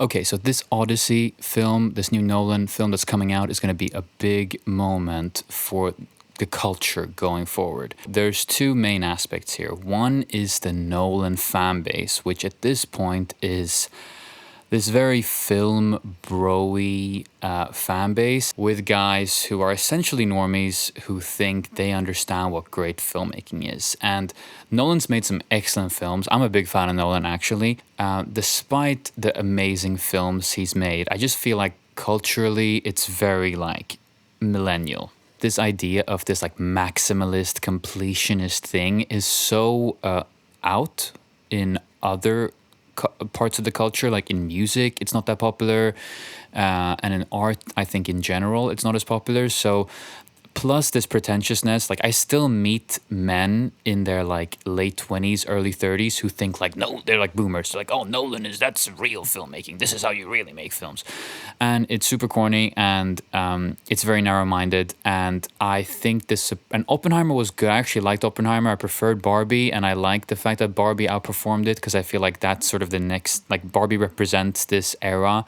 Okay, so this Odyssey film, this new Nolan film that's coming out, is going to be a big moment for the culture going forward. There's two main aspects here. One is the Nolan fan base, which at this point is this very film bro-y fan base with guys who are essentially normies who think they understand what great filmmaking is. And Nolan's made some excellent films. I'm a big fan of Nolan, actually. Despite the amazing films he's made, I just feel like culturally it's very like millennial. This idea of this like maximalist completionist thing is so out in other parts of the culture, like in music it's not that popular, and in art I think in general it's not as popular. So plus this pretentiousness, like I still meet men in their like late 20s early 30s who think like, no, they're like boomers, they're like, oh, Nolan is, that's real filmmaking, this is how you really make films. And it's super corny, and it's very narrow-minded. And I think this, and Oppenheimer was good. I actually liked Oppenheimer. I preferred Barbie, and I like the fact that Barbie outperformed it, because I feel like that's sort of the next, like Barbie represents this era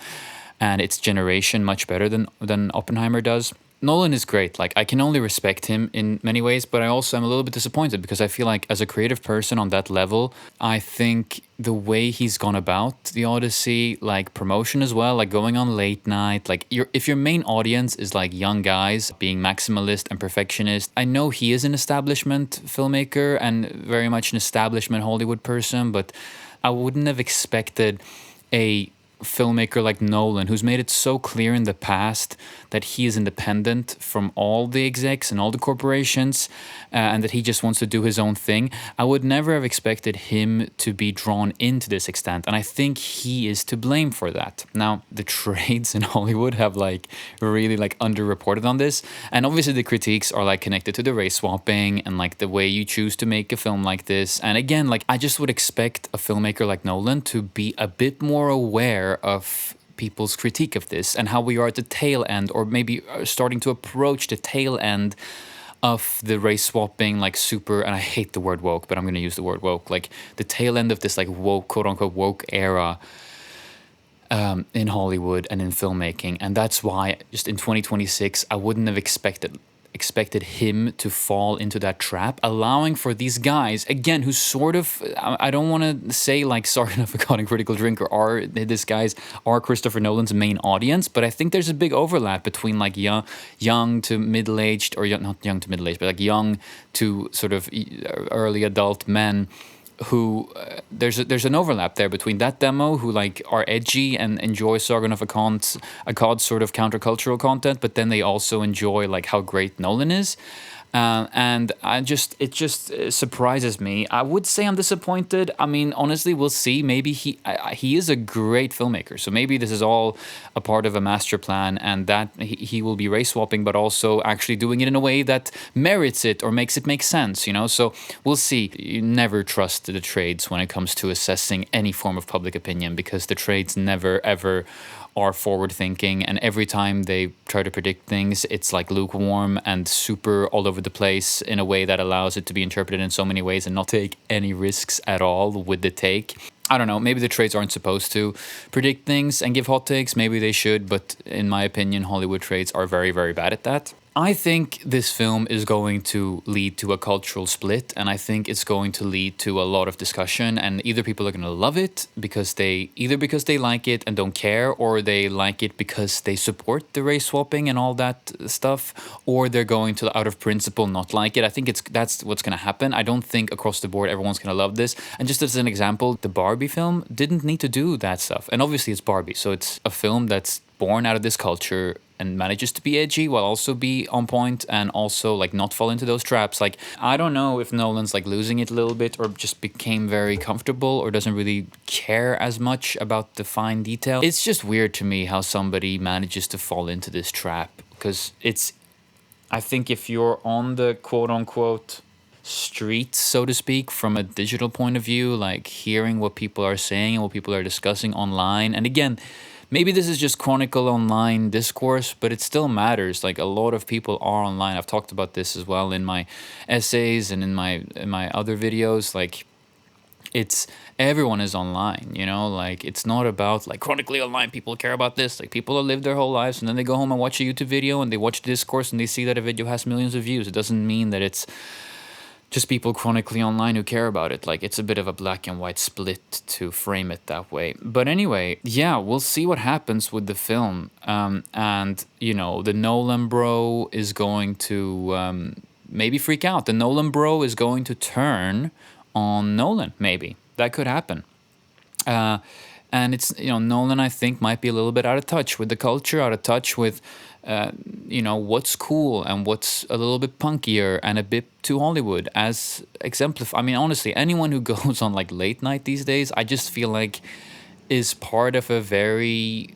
and its generation much better than Oppenheimer does. Nolan is great. Like, I can only respect him in many ways, but I also am a little bit disappointed, because I feel like as a creative person on that level, I think the way he's gone about the Odyssey, like promotion as well, like going on late night, like if your main audience is like young guys being maximalist and perfectionist, I know he is an establishment filmmaker and very much an establishment Hollywood person, but I wouldn't have expected a filmmaker like Nolan, who's made it so clear in the past that he is independent from all the execs and all the corporations, and that he just wants to do his own thing. I would never have expected him to be drawn into this extent, and I think he is to blame for that. Now, the trades in Hollywood have like really like underreported on this, and obviously the critiques are like connected to the race swapping and like the way you choose to make a film like this. And again, like I just would expect a filmmaker like Nolan to be a bit more aware of people's critique of this and how we are at the tail end, or maybe starting to approach the tail end of the race swapping, like super, and I hate the word woke, but I'm going to use the word woke, like the tail end of this like woke, quote unquote woke era in Hollywood and in filmmaking. And that's why just in 2026 I wouldn't have expected him to fall into that trap, allowing for these guys again who sort of, I don't want to say like Sargon of Akkad and Critical Drinker are, these guys are Christopher Nolan's main audience, but I think there's a big overlap between like young to middle-aged, or not young to middle-aged, but like young to sort of early adult men who there's an overlap there between that demo, who like are edgy and enjoy Sargon of Akkad's sort of countercultural content, but then they also enjoy like how great Nolan is. And it just surprises me. I would say I'm disappointed. I mean, honestly, we'll see. Maybe he is a great filmmaker, so maybe this is all a part of a master plan, and that he will be race swapping, but also actually doing it in a way that merits it or makes it make sense. You know, so we'll see. You never trust the trades when it comes to assessing any form of public opinion, because the trades never ever are forward thinking, and every time they try to predict things, it's like lukewarm and super all over the place in a way that allows it to be interpreted in so many ways and not take any risks at all with the take. I don't know, maybe the trades aren't supposed to predict things and give hot takes, maybe they should, but in my opinion Hollywood trades are very, very bad at that. I think this film is going to lead to a cultural split, and I think it's going to lead to a lot of discussion, and either people are going to love it because they like it and don't care, or they like it because they support the race swapping and all that stuff, or they're going to, out of principle, not like it. I think that's what's going to happen. I don't think across the board everyone's going to love this. And just as an example, the Barbie film didn't need to do that stuff, and obviously it's Barbie, so it's a film that's born out of this culture and manages to be edgy while also be on point and also like not fall into those traps. Like, I don't know if Nolan's like losing it a little bit, or just became very comfortable, or doesn't really care as much about the fine detail. It's just weird to me how somebody manages to fall into this trap, because I think if you're on the quote unquote street, so to speak, from a digital point of view, like hearing what people are saying and what people are discussing online, and again, maybe this is just chronicle online discourse, but it still matters. Like, a lot of people are online. I've talked about this as well in my essays and in my other videos. Like, it's everyone is online, you know, like it's not about like chronically online people care about this. Like people live their whole lives and then they go home and watch a YouTube video and they watch the discourse and they see that a video has millions of views. It doesn't mean that it's just people chronically online who care about it. Like it's a bit of a black and white split to frame it that way. But anyway, yeah, we'll see what happens with the film. And you know, the Nolan bro is going to maybe freak out. The Nolan bro is going to turn on Nolan. Maybe that could happen. And it's, you know, Nolan, I think, might be a little bit out of touch with the culture, out of touch with, you know, what's cool and what's a little bit punkier and a bit too Hollywood, as exemplified. I mean, honestly, anyone who goes on like late night these days, I just feel like is part of a very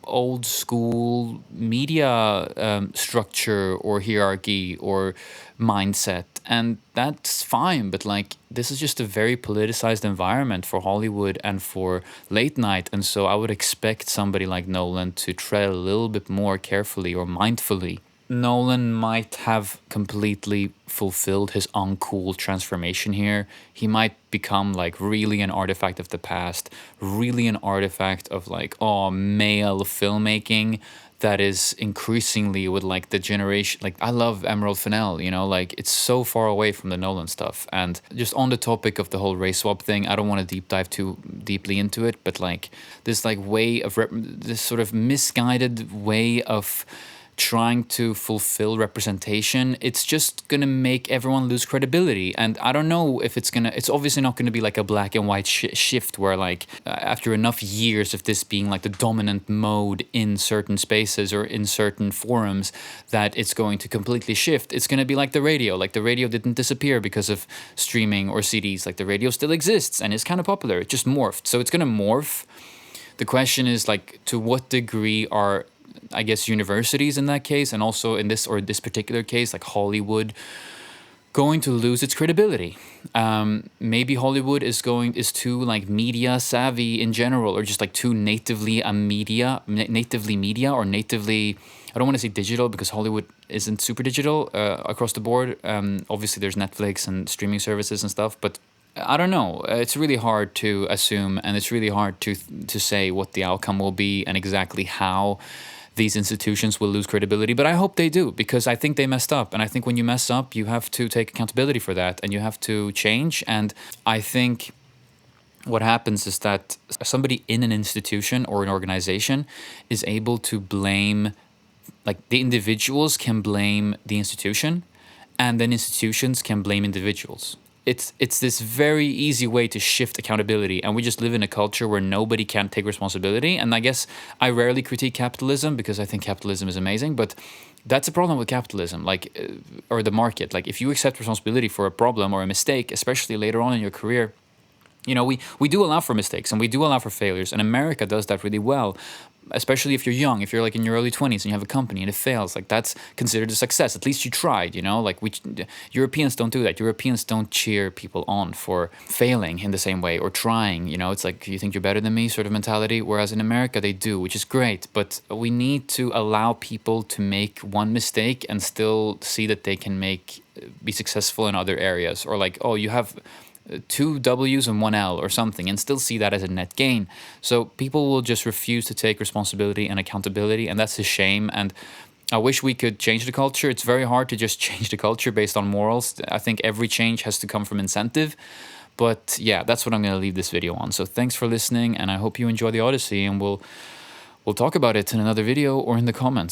old school media structure or hierarchy or mindset, and that's fine, but like this is just a very politicized environment for Hollywood and for late night, and so I would expect somebody like Nolan to tread a little bit more carefully or mindfully. Nolan might have completely fulfilled his uncool transformation here. He might become like really an artifact of the past, really an artifact of like, oh, male filmmaking that is increasingly with like the generation. Like I love Emerald Fennell, you know, like it's so far away from the Nolan stuff. And just on the topic of the whole race swap thing, I don't want to deep dive too deeply into it, but like this like way of this sort of misguided way of trying to fulfill representation, it's just gonna make everyone lose credibility. And I don't know if it's obviously not gonna be like a black and white shift where like after enough years of this being like the dominant mode in certain spaces or in certain forums that it's going to completely shift. It's gonna be like the radio. Like the radio didn't disappear because of streaming or CDs. Like the radio still exists and it's kind of popular. It just morphed. So it's gonna morph. The question is like, to what degree are, I guess, universities in that case, and also in this particular case, like Hollywood, going to lose its credibility? Maybe Hollywood is too like media savvy in general, or just like too natively media, or natively. I don't want to say digital because Hollywood isn't super digital across the board. Obviously, there's Netflix and streaming services and stuff, but I don't know. It's really hard to assume, and it's really hard to say what the outcome will be and exactly how these institutions will lose credibility. But I hope they do, because I think they messed up. And I think when you mess up, you have to take accountability for that and you have to change. And I think what happens is that somebody in an institution or an organization is able to blame, like the individuals can blame the institution, and then institutions can blame individuals. It's this very easy way to shift accountability, and we just live in a culture where nobody can take responsibility. And I guess I rarely critique capitalism because I think capitalism is amazing, but that's a problem with capitalism, like or the market. Like if you accept responsibility for a problem or a mistake, especially later on in your career, you know, we do allow for mistakes and we do allow for failures, and America does that really well. Especially if you're young, if you're like in your early 20s and you have a company and it fails, like that's considered a success. At least you tried, you know, like Europeans don't do that. Europeans don't cheer people on for failing in the same way or trying, you know, it's like, you think you're better than me sort of mentality. Whereas in America they do, which is great. But we need to allow people to make one mistake and still see that they can be successful in other areas. Or like, oh, you have 2 W's and 1 L or something, and still see that as a net gain. So people will just refuse to take responsibility and accountability, and that's a shame. And I wish we could change the culture. It's very hard to just change the culture based on morals. I think every change has to come from incentive. But yeah, that's what I'm going to leave this video on. So thanks for listening, and I hope you enjoy the Odyssey, and we'll talk about it in another video or in the comments.